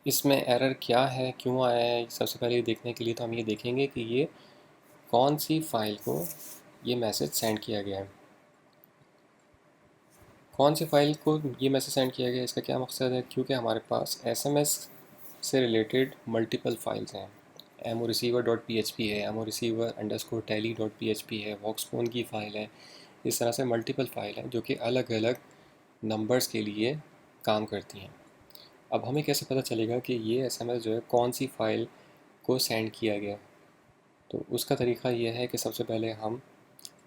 इसमें एरर क्या है, क्यों आया है, सबसे पहले ये देखने के लिए तो हम ये देखेंगे कि ये कौन सी फ़ाइल को ये मैसेज सेंड किया गया है। कौन सी फ़ाइल को ये मैसेज सेंड किया गया है, इसका क्या मकसद है, क्योंकि हमारे पास एसएमएस से रिलेटेड मल्टीपल फाइल्स हैं। MO receiver dot P H P है, MO receiver underscore tally dot P H P है, वॉक्सफोन की फ़ाइल है। इस तरह से मल्टीपल फ़ाइल हैं जो कि अलग अलग नंबर्स के लिए काम करती हैं। अब हमें कैसे पता चलेगा कि ये एसएमएस जो है कौन सी फ़ाइल को सेंड किया गया? तो उसका तरीका ये है कि सबसे पहले हम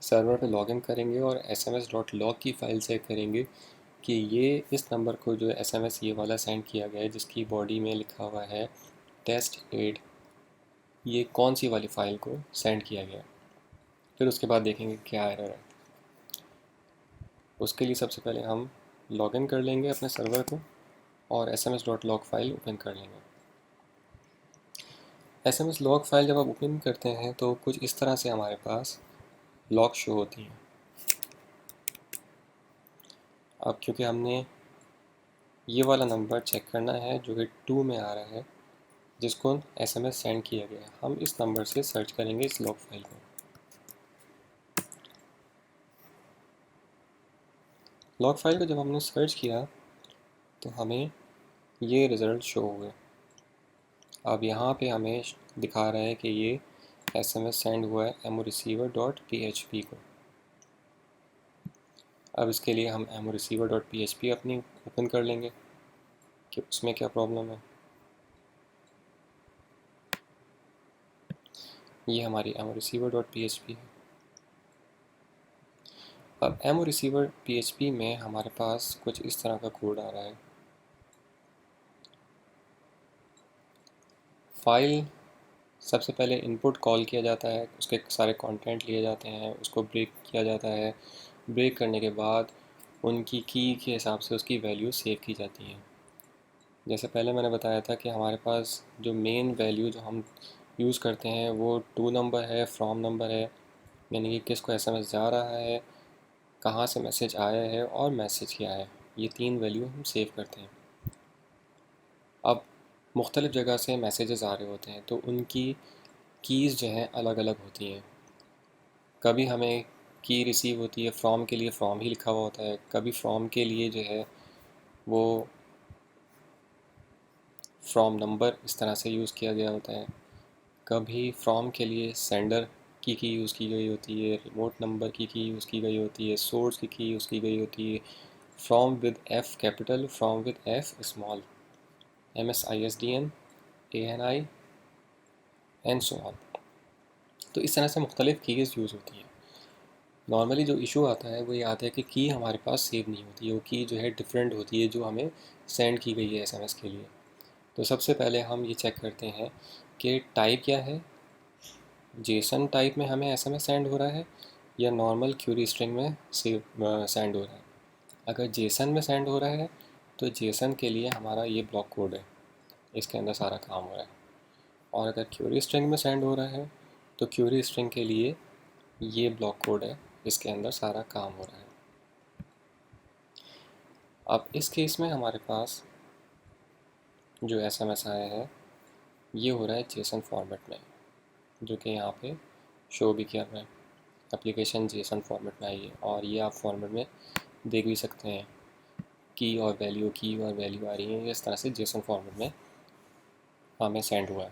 सर्वर पे लॉगिन करेंगे और sms.log की फ़ाइल चेक करेंगे कि ये इस नंबर को जो SMS ये वाला सेंड किया गया है जिसकी बॉडी में लिखा हुआ है टेस्ट 8, ये कौन सी वाली फ़ाइल को सेंड किया गया। फिर उसके बाद देखेंगे क्या एरर है। उसके लिए सबसे पहले हम लॉगिन कर लेंगे अपने सर्वर को और sms.log फाइल ओपन कर लेंगे। sms.log फाइल जब आप ओपन करते हैं तो कुछ इस तरह से हमारे पास लॉग शो होती हैं। अब क्योंकि हमने ये वाला नंबर चेक करना है जो कि 2 में आ रहा है, जिसको SMS सेंड किया गया है, हम इस नंबर से सर्च करेंगे इस लॉग फाइल को। लॉग फाइल को जब हमने सर्च किया तो हमें ये रिज़ल्ट शो हुए। अब यहाँ पे हमें दिखा रहा है कि ये SMS सेंड हुआ है MO receiver dot P H P को। अब इसके लिए हम MO receiver dot P H P अपनी ओपन कर लेंगे कि उसमें क्या प्रॉब्लम है। ये हमारी MO receiver dot P H P है। अब MO receiver P H P में हमारे पास कुछ इस तरह का कोड आ रहा है। फाइल सबसे पहले इनपुट कॉल किया जाता है, उसके सारे कंटेंट लिए जाते हैं, उसको ब्रेक किया जाता है। ब्रेक करने के बाद उनकी की के हिसाब से उसकी वैल्यू सेव की जाती है। जैसे पहले मैंने बताया था कि हमारे पास जो मेन वैल्यू जो हम यूज़ करते हैं वो टू नंबर है, फ्रॉम नंबर है, यानी कि किसको एसएमएस जा रहा है, कहाँ से मैसेज आया है और मैसेज क्या है। ये तीन वैल्यू हम सेव करते हैं। अब मुख्तलिफ़ जगह से मैसेजेस आ रहे होते हैं तो उनकी कीज़ जो हैं अलग अलग होती हैं। कभी हमें की रिसीव होती है, फ्रॉम के लिए फ्रॉम ही लिखा हुआ होता है, कभी फ्रॉम के लिए जो है वो फ्रॉम नंबर इस तरह से यूज़ किया गया होता है, कभी फ्रॉम के लिए सेंडर की यूज़ की गई होती है, रिमोट नंबर की यूज़ की गई होती है, सोर्स की यूज़ की गई होती है, from with F capital, from with F small, MSISDN, ANI and so on. तो इस तरह से मुख्तलिफ़ कीज़ यूज़ होती हैं। नॉर्मली जो इशू आता है वो ये आता है कि की हमारे पास सेव नहीं होती है, वो की जो है डिफरेंट होती है जो हमें सेंड की गई है एसएमएस के लिए। तो सबसे पहले हम ये चेक करते हैं कि टाइप क्या है, जेसन टाइप में हमें एसएमएस सेंड हो रहा है या नॉर्मल क्यूरी स्ट्रिंग में सेंड हो रहा है। अगर जेसन में सेंड हो रहा है तो जेसन के लिए हमारा ये ब्लॉक कोड है, इसके अंदर सारा काम हो रहा है। और अगर क्यूरी स्ट्रिंग में सेंड हो रहा है तो क्यूरी स्ट्रिंग के लिए ये ब्लॉक कोड है, इसके अंदर सारा काम हो रहा है। अब इस केस में हमारे पास जो एसएमएस आया है ये हो रहा है जेसन फॉर्मेट में, जो कि यहाँ पे शो भी किया हुआ है। एप्लीकेशन जेसन फॉर्मेट में आई है और ये आप फॉर्मेट में देख भी सकते हैं, की और वैल्यू आ रही है, इस तरह से जेसन फॉर्मेट में हमें सेंड हुआ है।